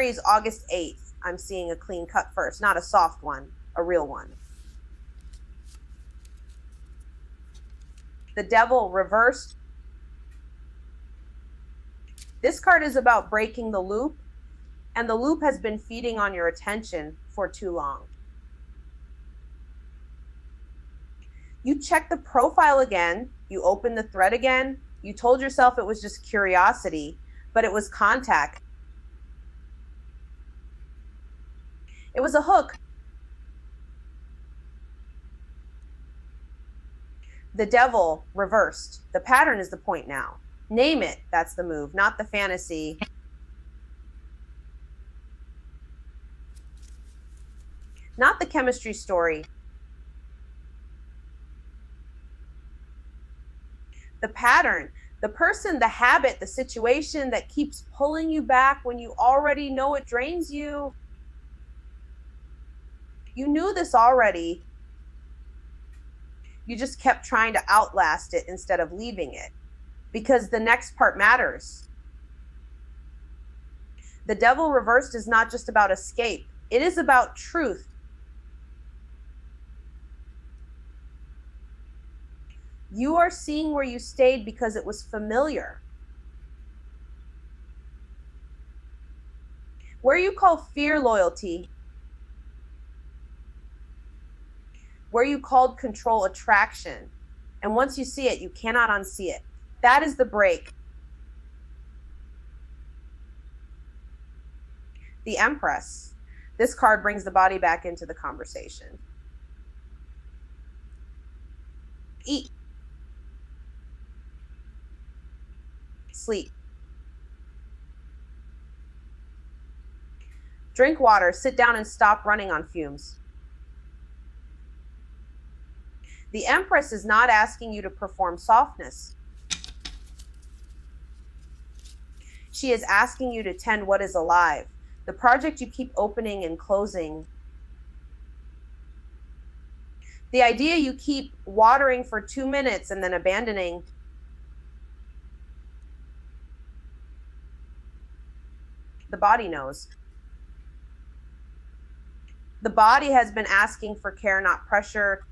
Aries, August 8th, I'm seeing a clean cut first, not a soft one, a real one. The Devil reversed. This card is about breaking the loop, and the loop has been feeding on your attention for too long. You check the profile again, you open the thread again, you told yourself it was just curiosity, but it was contact. It was a hook. The Devil reversed. The pattern is the point now. Name it, that's the move, not the fantasy. Not the chemistry story. The pattern, the person, the habit, the situation that keeps pulling you back when you already know it drains you. You knew this already. You just kept trying to outlast it instead of leaving it, because the next part matters. The Devil reversed is not just about escape. It is about truth. You are seeing where you stayed because it was familiar. Where you call fear loyalty, where you called control attraction, and once you see it, you cannot unsee it. That is the break. The Empress. This card brings the body back into the conversation. Eat. Sleep. Drink water, sit down, and stop running on fumes. The Empress is not asking you to perform softness. She is asking you to tend what is alive, the project you keep opening and closing, the idea you keep watering for 2 minutes and then abandoning. The body knows. The body has been asking for care, not pressure.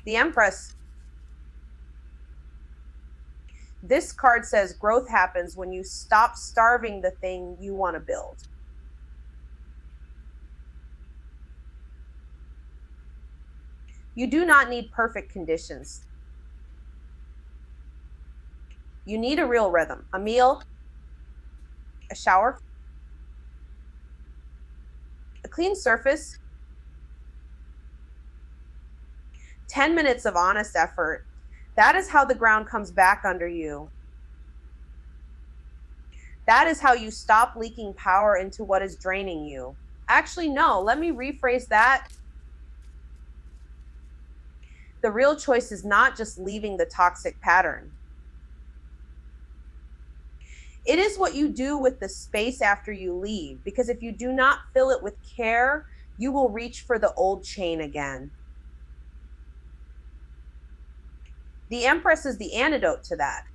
The Empress. This card says growth happens when you stop starving the thing you want to build. You do not need perfect conditions. You need a real rhythm, a meal, a shower, a clean surface, 10 minutes of honest effort. That is how the ground comes back under you. That is how you stop leaking power into what is draining you. Actually, no, let me rephrase that. The real choice is not just leaving the toxic pattern. It is what you do with the space after you leave, because if you do not fill it with care, you will reach for the old chain again. The Empress is the antidote to that.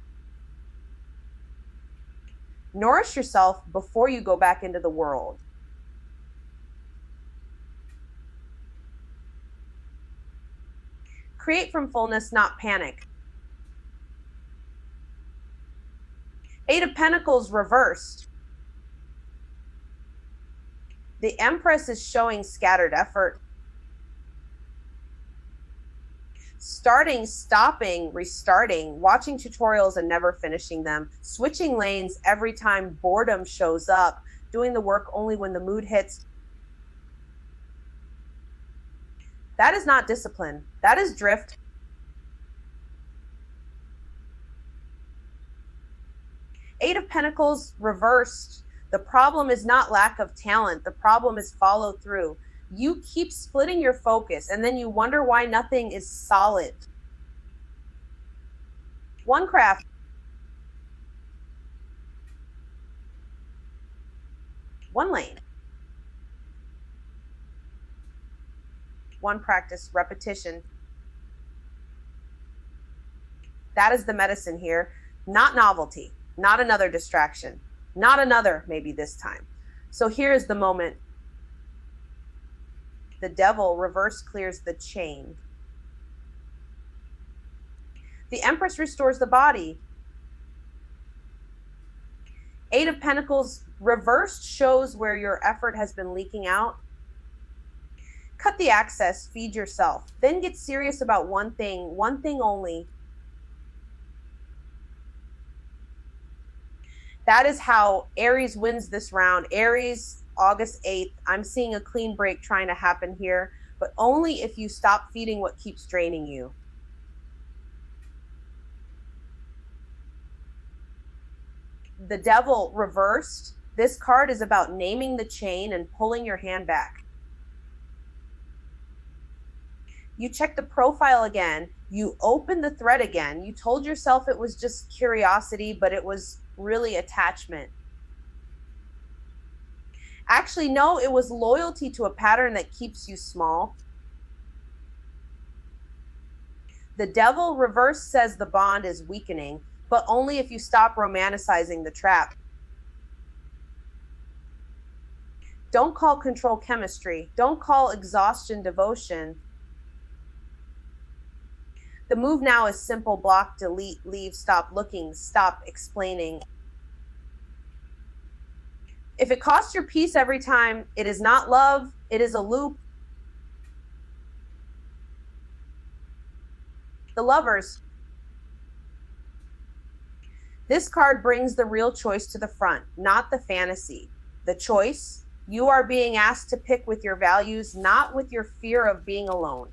Nourish yourself before you go back into the world. Create from fullness, not panic. 8 of Pentacles reversed. The Empress is showing scattered effort. Starting, stopping, restarting, watching tutorials and never finishing them, switching lanes every time boredom shows up, doing the work only when the mood hits. That is not discipline. That is drift. Eight of Pentacles reversed. The problem is not lack of talent. The problem is follow through. You keep splitting your focus and then you wonder why nothing is solid. One craft. One lane. One practice, repetition. That is the medicine here. not novelty, not another distraction, not another maybe this time. So here's the moment. The Devil reverse clears the chain. The Empress restores the body. Eight of Pentacles reversed shows where your effort has been leaking out. Cut the access, feed yourself. Then get serious about one thing only. That is how Aries wins this round. Aries, August 8th. I'm seeing a clean break trying to happen here, but only if you stop feeding what keeps draining you. The Devil reversed. This card is about naming the chain and pulling your hand back. You check the profile again. You open the thread again. You told yourself it was just curiosity, but it was really attachment. Actually, no, it was loyalty to a pattern that keeps you small. The Devil reverse says the bond is weakening, but only if you stop romanticizing the trap. Don't call control chemistry. Don't call exhaustion devotion. The move now is simple: block, delete, leave, stop looking, stop explaining. If it costs your peace every time, it is not love, it is a loop. The Lovers. This card brings the real choice to the front, not the fantasy. The choice, you are being asked to pick with your values, not with your fear of being alone.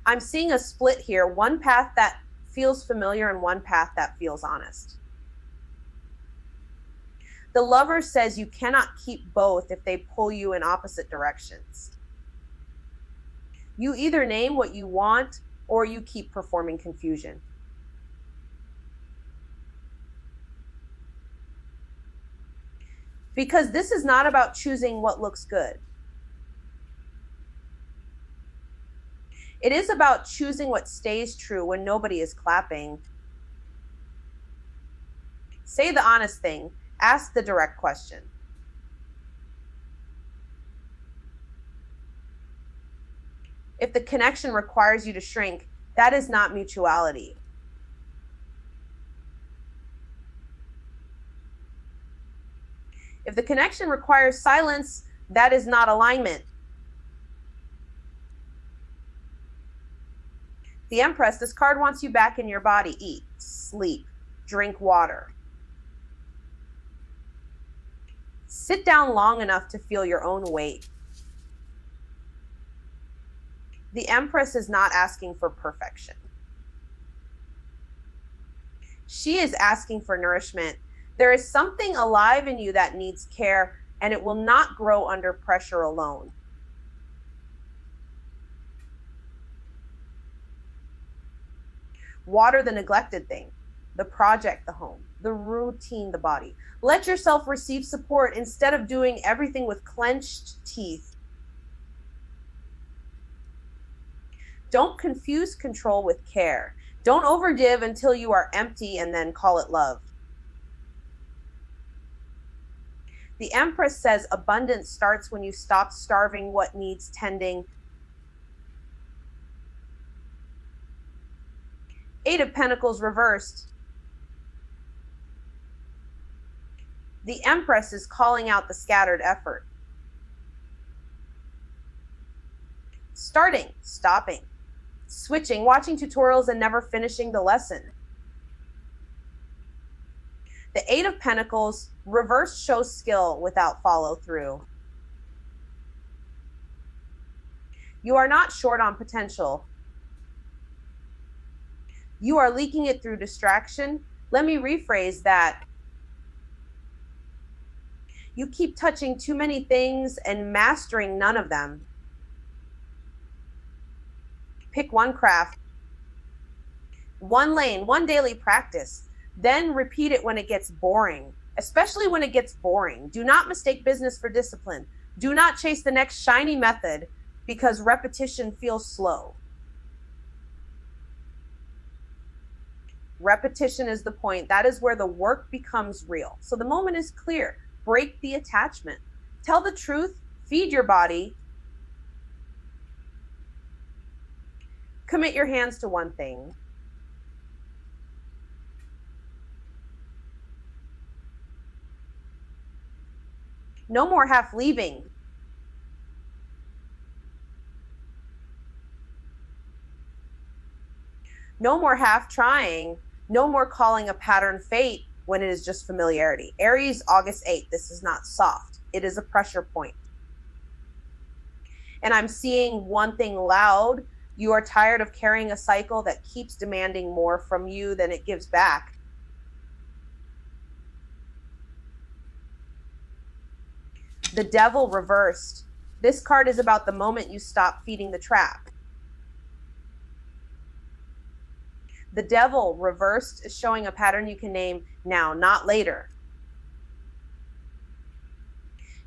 I'm seeing a split here, one path that feels familiar and one path that feels honest. The Lover says you cannot keep both if they pull you in opposite directions. You either name what you want or you keep performing confusion. Because this is not about choosing what looks good. It is about choosing what stays true when nobody is clapping. Say the honest thing. Ask the direct question. If the connection requires you to shrink, that is not mutuality. If the connection requires silence, that is not alignment. The Empress, this card wants you back in your body. Eat, sleep, drink water. Sit down long enough to feel your own weight. The Empress is not asking for perfection. She is asking for nourishment. There is something alive in you that needs care, and it will not grow under pressure alone. Water the neglected thing, the project, the home, the routine, the body. Let yourself receive support instead of doing everything with clenched teeth. Don't confuse control with care. Don't overgive until you are empty and then call it love. The Empress says abundance starts when you stop starving what needs tending. Eight of Pentacles reversed. The Empress is calling out the scattered effort. Starting, stopping, switching, watching tutorials and never finishing the lesson. The Eight of Pentacles reverse shows skill without follow through. You are not short on potential. You are leaking it through distraction. Let me rephrase that. You keep touching too many things and mastering none of them. Pick one craft, one lane, one daily practice. Then repeat it when it gets boring, especially when it gets boring. Do not mistake business for discipline. Do not chase the next shiny method because repetition feels slow. Repetition is the point. That is where the work becomes real. So the moment is clear. Break the attachment. Tell the truth. Feed your body. Commit your hands to one thing. No more half leaving. No more half trying. No more calling a pattern fate when it is just familiarity. Aries, August 8th. This is not soft. It is a pressure point. And I'm seeing one thing loud. You are tired of carrying a cycle that keeps demanding more from you than it gives back. The Devil reversed. This card is about the moment you stop feeding the trap. The Devil reversed is showing a pattern you can name now, not later.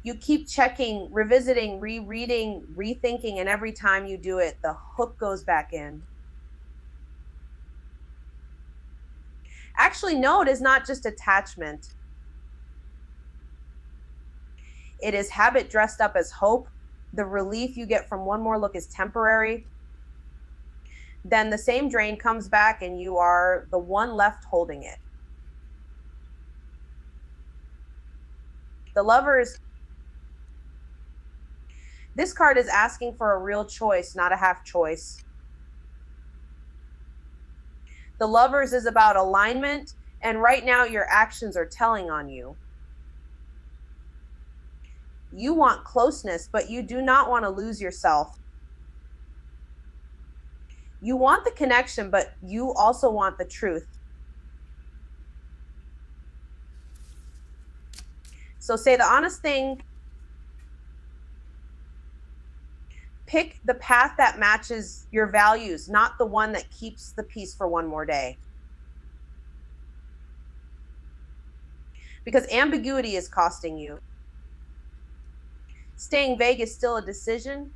You keep checking, revisiting, rereading, rethinking, and every time you do it, the hook goes back in. Actually, no, it is not just attachment. It is habit dressed up as hope. The relief you get from one more look is temporary. Then the same drain comes back and you are the one left holding it. The Lovers. This card is asking for a real choice, not a half choice. The Lovers is about alignment, and right now your actions are telling on you. You want closeness, but you do not want to lose yourself. You want the connection, but you also want the truth. So say the honest thing. Pick the path that matches your values, not the one that keeps the peace for one more day. Because ambiguity is costing you. Staying vague is still a decision.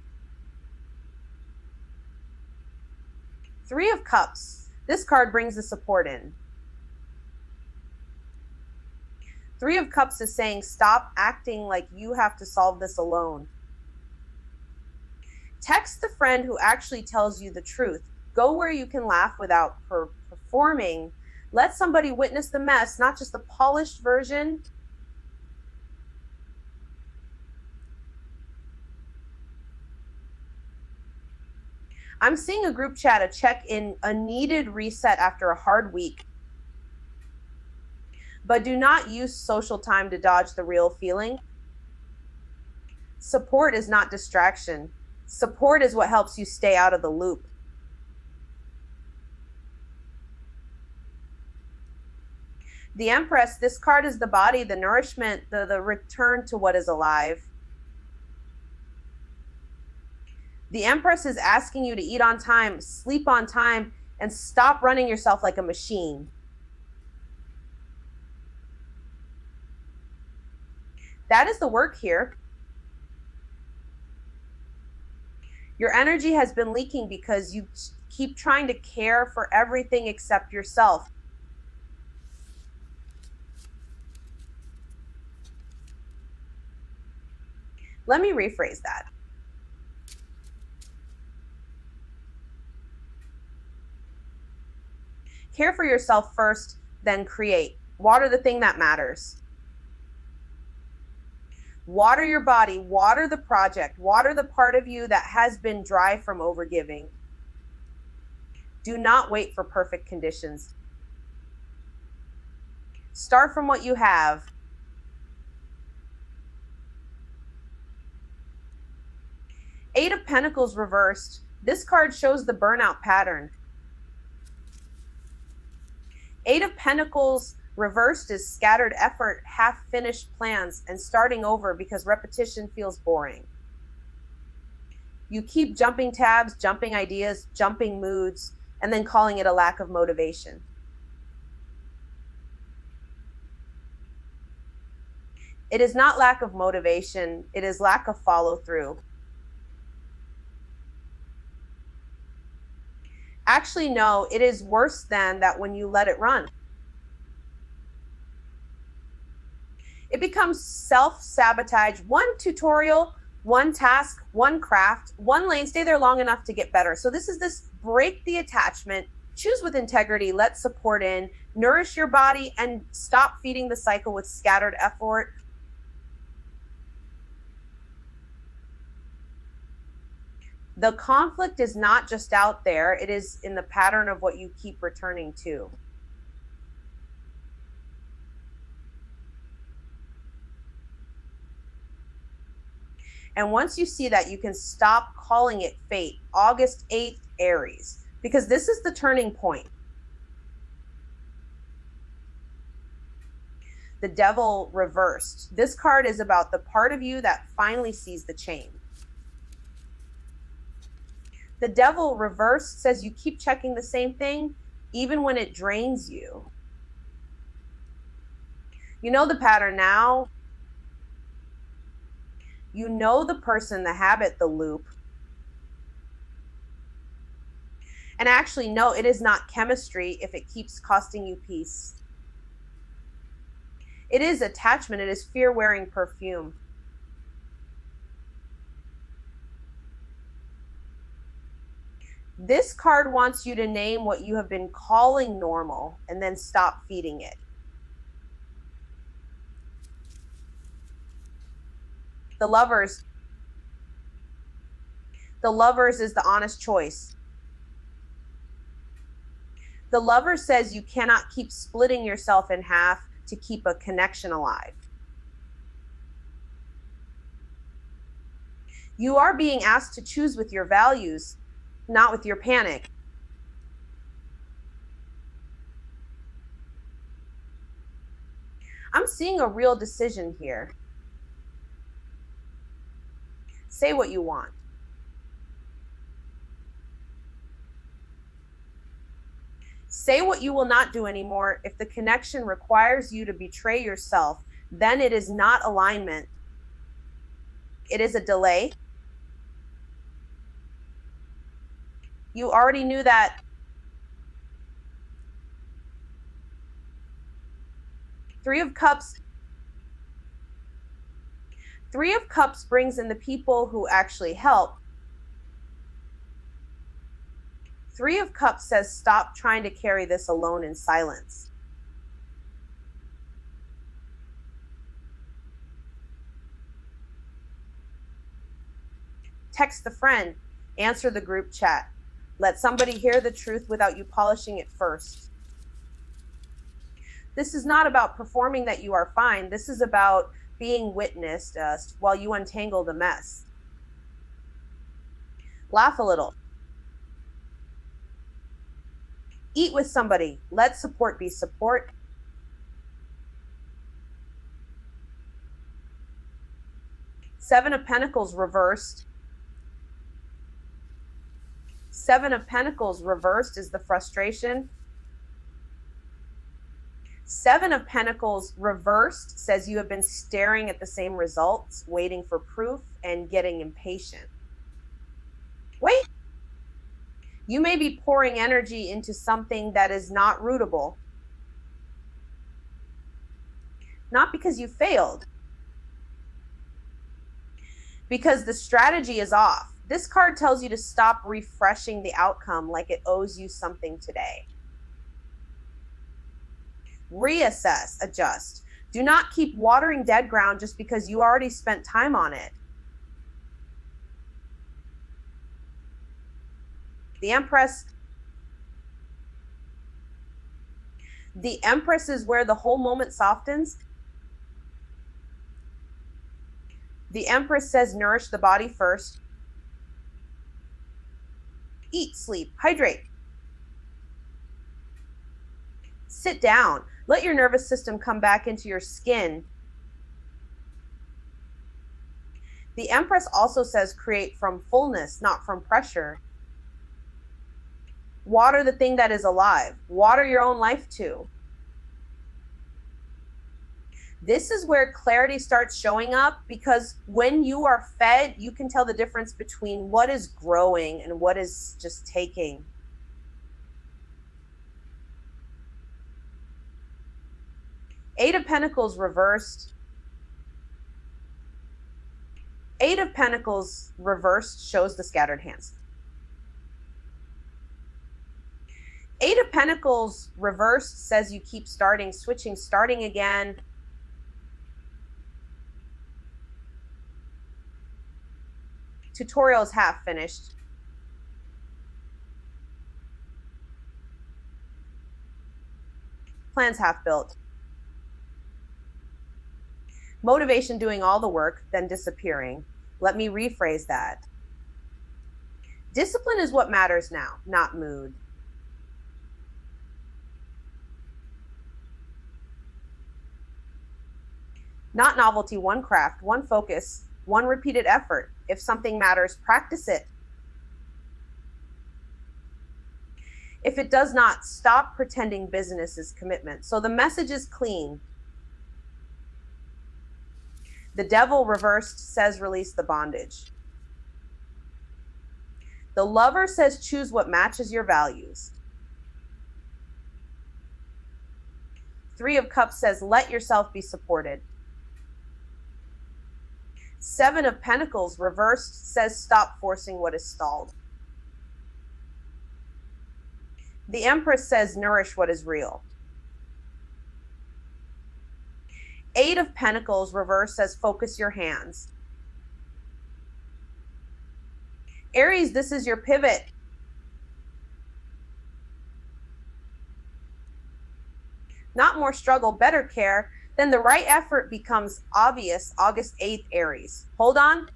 Three of Cups. This card brings the support in. Three of Cups is saying, stop acting like you have to solve this alone. Text the friend who actually tells you the truth. Go where you can laugh without performing. Let somebody witness the mess, not just the polished version. I'm seeing a group chat, a check-in, a needed reset after a hard week. But do not use social time to dodge the real feeling. Support is not distraction. Support is what helps you stay out of the loop. The Empress, this card is the body, the nourishment, the return to what is alive. The Empress is asking you to eat on time, sleep on time, and stop running yourself like a machine. That is the work here. Your energy has been leaking because you keep trying to care for everything except yourself. Let me rephrase that. Care for yourself first, then create. Water the thing that matters. Water your body, water the project, water the part of you that has been dry from overgiving. Do not wait for perfect conditions. Start from what you have. Eight of Pentacles reversed. This card shows the burnout pattern. Eight of Pentacles reversed is scattered effort, half-finished plans, and starting over because repetition feels boring. You keep jumping tabs, jumping ideas, jumping moods, and then calling it a lack of motivation. It is not lack of motivation, it is lack of follow-through. Actually, no, it is worse than that when you let it run. It becomes self-sabotage. One tutorial, one task, one craft, one lane, stay there long enough to get better. So this is this break the attachment, choose with integrity, let support in, nourish your body, and stop feeding the cycle with scattered effort. The conflict is not just out there, it is in the pattern of what you keep returning to. And once you see that, you can stop calling it fate. August 8th, Aries, because this is the turning point. The Devil reversed. This card is about the part of you that finally sees the change. The Devil reversed says you keep checking the same thing, even when it drains you. You know the pattern now. You know the person, the habit, the loop. And actually, no, it is not chemistry if it keeps costing you peace. It is attachment. It is fear wearing perfume. This card wants you to name what you have been calling normal and then stop feeding it. The Lovers. The Lovers is the honest choice. The Lover says you cannot keep splitting yourself in half to keep a connection alive. You are being asked to choose with your values, not with your panic. I'm seeing a real decision here. Say what you want. Say what you will not do anymore. If the connection requires you to betray yourself, then it is not alignment. It is a delay. You already knew that. Three of Cups. Three of Cups brings in the people who actually help. Three of Cups says stop trying to carry this alone in silence. Text the friend. Answer the group chat. Let somebody hear the truth without you polishing it first. This is not about performing that you are fine. This is about being witnessed while you untangle the mess. Laugh a little. Eat with somebody. Let support be support. Seven of Pentacles reversed. Seven of Pentacles reversed is the frustration. Seven of Pentacles reversed says you have been staring at the same results, waiting for proof and getting impatient. Wait. You may be pouring energy into something that is not rootable. Not because you failed. Because the strategy is off. This card tells you to stop refreshing the outcome like it owes you something today. Reassess, adjust. Do not keep watering dead ground just because you already spent time on it. The Empress. The Empress is where the whole moment softens. The Empress says nourish the body first. Eat, sleep, hydrate. Sit down. Let your nervous system come back into your skin. The Empress also says create from fullness, not from pressure. Water the thing that is alive. Water your own life too. This is where clarity starts showing up, because when you are fed, you can tell the difference between what is growing and what is just taking. Eight of Pentacles reversed. Eight of Pentacles reversed shows the scattered hands. Eight of Pentacles reversed says you keep starting, switching, starting again. Tutorial is half finished. Plans half built. Motivation doing all the work, then disappearing. Let me rephrase that. Discipline is what matters now, not mood. Not novelty, one craft, one focus, one repeated effort. If something matters, practice it. If it does not, stop pretending business is commitment. So the message is clean. The Devil reversed says release the bondage. The Lover says choose what matches your values. Three of Cups says let yourself be supported. Seven of Pentacles reversed says stop forcing what is stalled. The Empress says nourish what is real. Eight of Pentacles reversed says focus your hands. Aries, this is your pivot. Not more struggle, better care. Then the right effort becomes obvious August 8th, Aries. Hold on.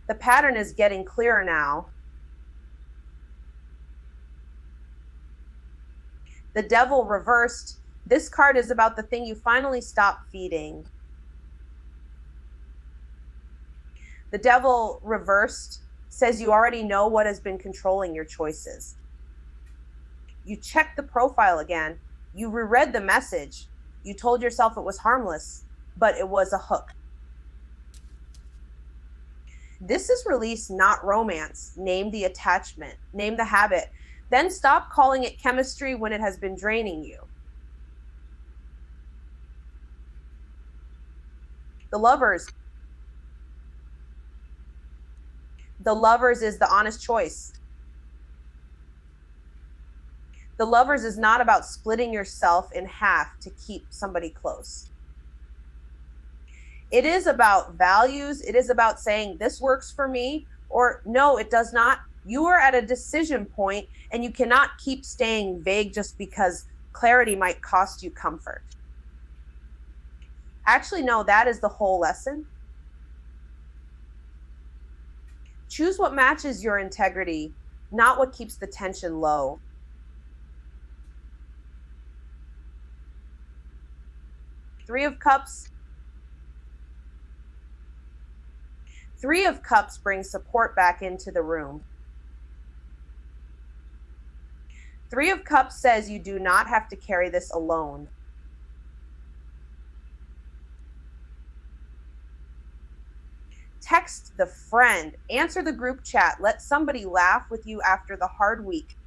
The pattern is getting clearer now. The Devil reversed. This card is about the thing you finally stop feeding. The Devil reversed says you already know what has been controlling your choices. You checked the profile again. You reread the message. You told yourself it was harmless, but it was a hook. This is release, not romance. Name the attachment. Name the habit. Then stop calling it chemistry when it has been draining you. The Lovers. The Lovers is the honest choice. The Lovers is not about splitting yourself in half to keep somebody close. It is about values. It is about saying this works for me or no, it does not. You are at a decision point and you cannot keep staying vague just because clarity might cost you comfort. Actually, no, that is the whole lesson. Choose what matches your integrity, not what keeps the tension low. Three of Cups. Three of Cups brings support back into the room. Three of Cups says you do not have to carry this alone. Text the friend, answer the group chat, let somebody laugh with you after the hard week.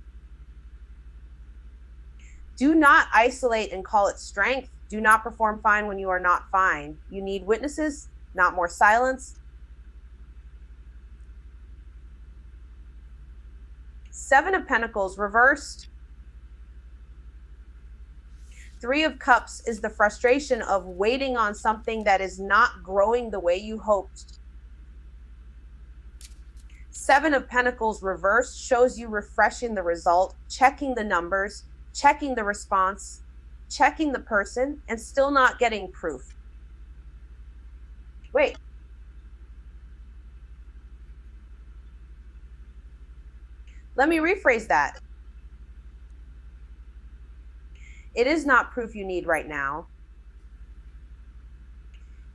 Do not isolate and call it strength. Do not perform fine when you are not fine. You need witnesses, not more silence. Seven of Pentacles reversed. Three of Cups is the frustration of waiting on something that is not growing the way you hoped. Seven of Pentacles reversed shows you refreshing the result, checking the numbers, checking the response, checking the person, and still not getting proof. Wait. Let me rephrase that. It is not proof you need right now.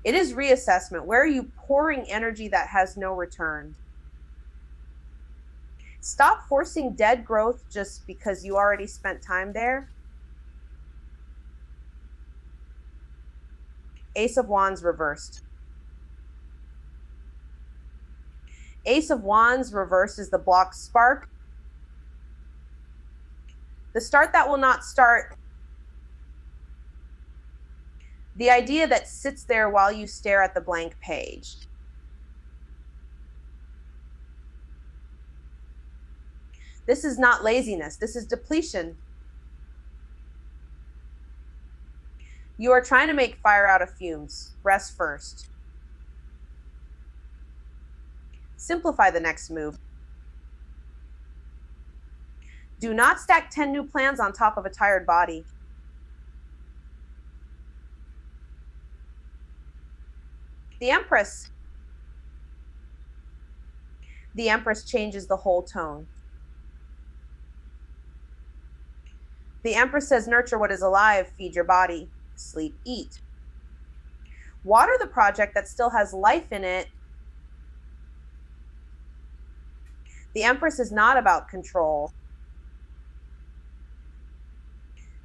It is reassessment. Where are you pouring energy that has no return? Stop forcing dead growth just because you already spent time there. Ace of Wands reversed. Ace of Wands reversed is the blocked spark. The start that will not start The idea that sits there while you stare at the blank page. This is not laziness. This is depletion. You are trying to make fire out of fumes. Rest first. Simplify the next move. Do not stack 10 new plans on top of a tired body. The Empress. The Empress changes the whole tone. The Empress says, nurture what is alive, feed your body, sleep, eat. Water the project that still has life in it. The Empress is not about control.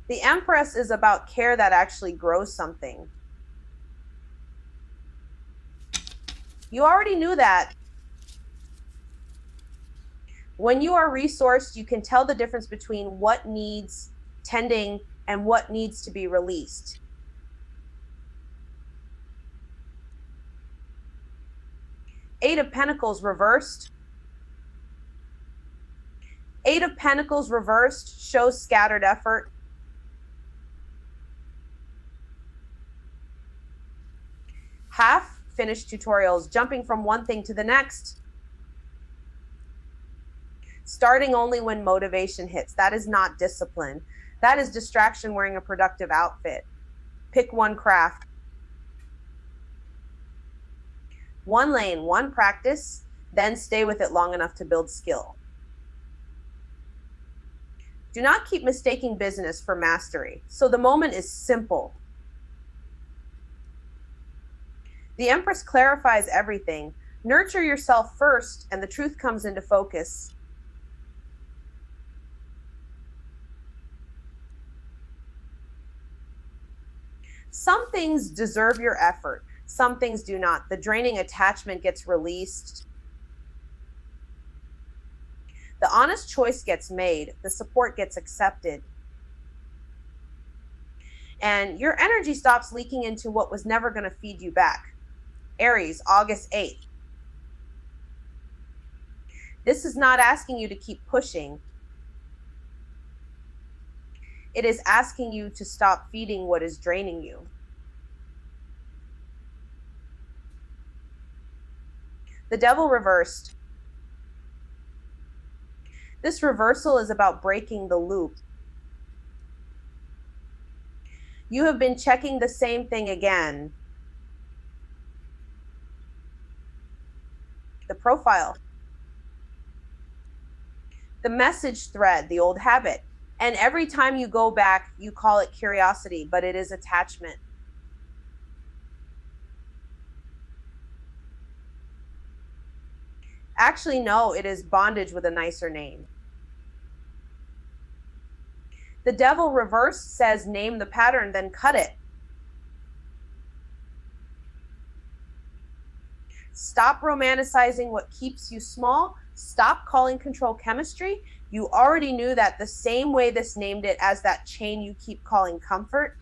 The Empress is about care that actually grows something. You already knew that. When you are resourced, you can tell the difference between what needs tending and what needs to be released. Eight of Pentacles reversed. Eight of Pentacles reversed shows scattered effort. Half finished tutorials, jumping from one thing to the next. Starting only when motivation hits. That is not discipline. That is distraction wearing a productive outfit. Pick one craft. One lane, one practice, then stay with it long enough to build skill. Do not keep mistaking business for mastery. So the moment is simple. The Empress clarifies everything. Nurture yourself first, and the truth comes into focus. Some things deserve your effort. Some things do not. The draining attachment gets released. The honest choice gets made. The support gets accepted. And your energy stops leaking into what was never going to feed you back. Aries, August 8th. This is not asking you to keep pushing. It is asking you to stop feeding what is draining you. The Devil reversed. This reversal is about breaking the loop. You have been checking the same thing again. The profile. The message thread, the old habit. And every time you go back, you call it curiosity, but it is attachment. Actually, no, it is bondage with a nicer name. The Devil reverse says, name the pattern, then cut it. Stop romanticizing what keeps you small. Stop calling control chemistry. You already knew that the same way this named it as that chain you keep calling comfort.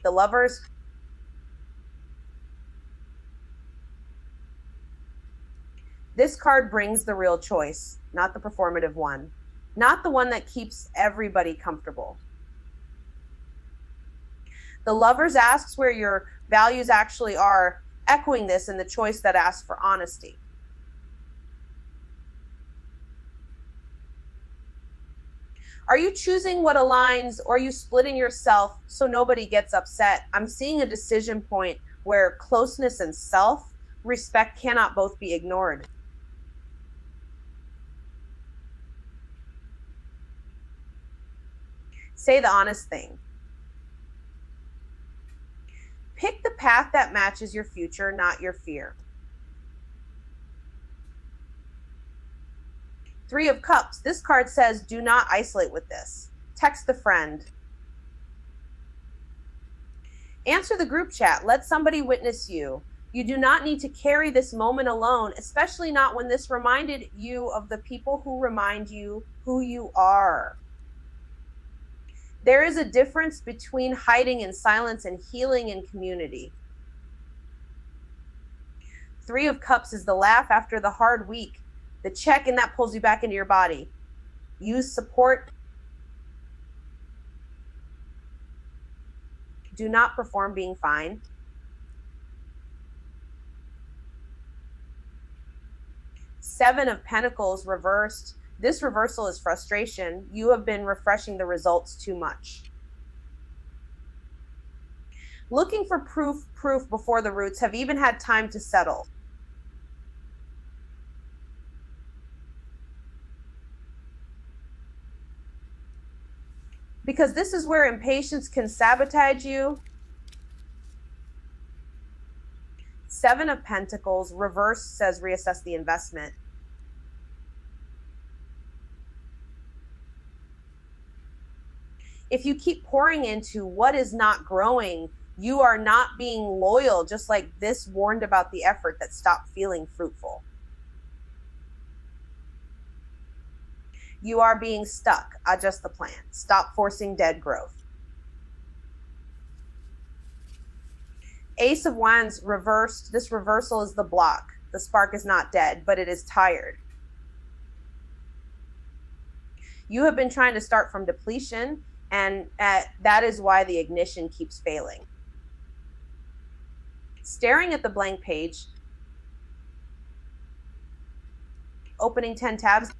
The Lovers. This card brings the real choice, not the performative one, not the one that keeps everybody comfortable. The Lovers asks where your values actually are, echoing this in the choice that asks for honesty. Are you choosing what aligns, or are you splitting yourself so nobody gets upset? I'm seeing a decision point where closeness and self-respect cannot both be ignored. Say the honest thing. Pick the path that matches your future, not your fear. Three of Cups. This card says, do not isolate with this. Text a friend. Answer the group chat. Let somebody witness you. You do not need to carry this moment alone, especially not when this reminded you of the people who remind you who you are. There is a difference between hiding in silence and healing in community. 3 of Cups is the laugh after the hard week, the check, and that pulls you back into your body. Use support. Do not perform being fine. Seven of Pentacles reversed. This reversal is frustration. You have been refreshing the results too much. Looking for proof before the roots have even had time to settle. Because this is where impatience can sabotage you. 7 of Pentacles reversed says reassess the investment. If you keep pouring into what is not growing, you are not being loyal, just like this warned about the effort that stopped feeling fruitful. You are being stuck. Adjust the plan. Stop forcing dead growth. Ace of Wands reversed. This reversal is the block. The spark is not dead, but it is tired. You have been trying to start from depletion, and that is why the ignition keeps failing. Staring at the blank page, opening 10 tabs,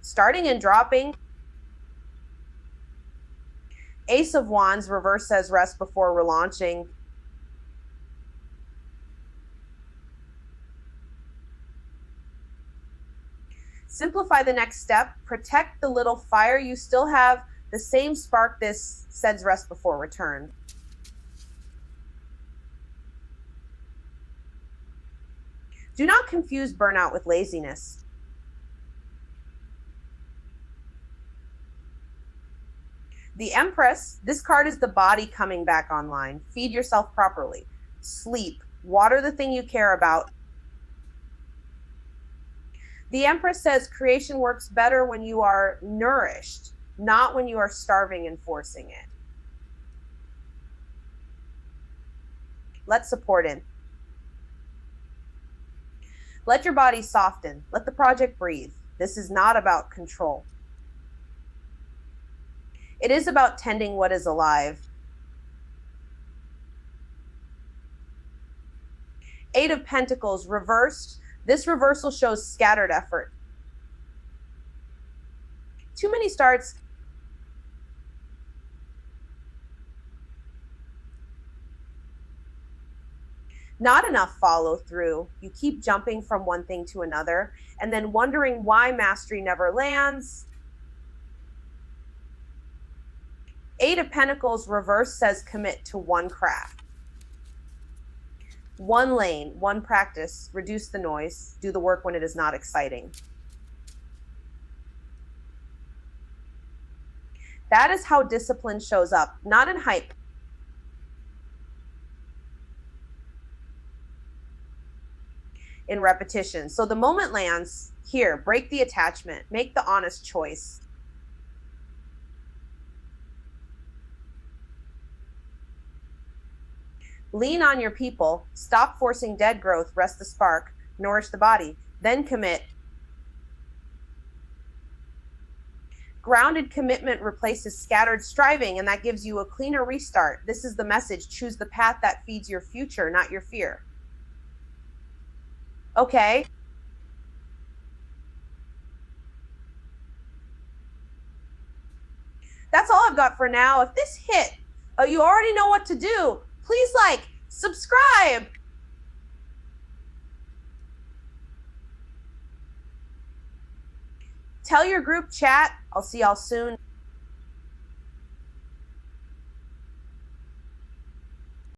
starting and dropping. Ace of Wands reverse says rest before relaunching. Simplify the next step. Protect the little fire. You still have the same spark. This says rest before return. Do not confuse burnout with laziness. The Empress, this card is the body coming back online. Feed yourself properly. Sleep. Water the thing you care about. The Empress says creation works better when you are nourished, not when you are starving and forcing it. Let support in. Let your body soften. Let the project breathe. This is not about control. It is about tending what is alive. 8 of Pentacles reversed. This reversal shows scattered effort. Too many starts. Not enough follow through. You keep jumping from one thing to another and then wondering why mastery never lands. 8 of Pentacles reverse says commit to one craft. One lane, one practice, reduce the noise, do the work when it is not exciting. That is how discipline shows up, not in hype. In repetition. So the moment lands, here, break the attachment, make the honest choice. Lean on your people, stop forcing dead growth, rest the spark, nourish the body, then commit. Grounded commitment replaces scattered striving, and that gives you a cleaner restart. This is the message. Choose the path that feeds your future, not your fear. Okay. That's all I've got for now. If this hit, you already know what to do. Please like, subscribe. Tell your group chat. I'll see y'all soon.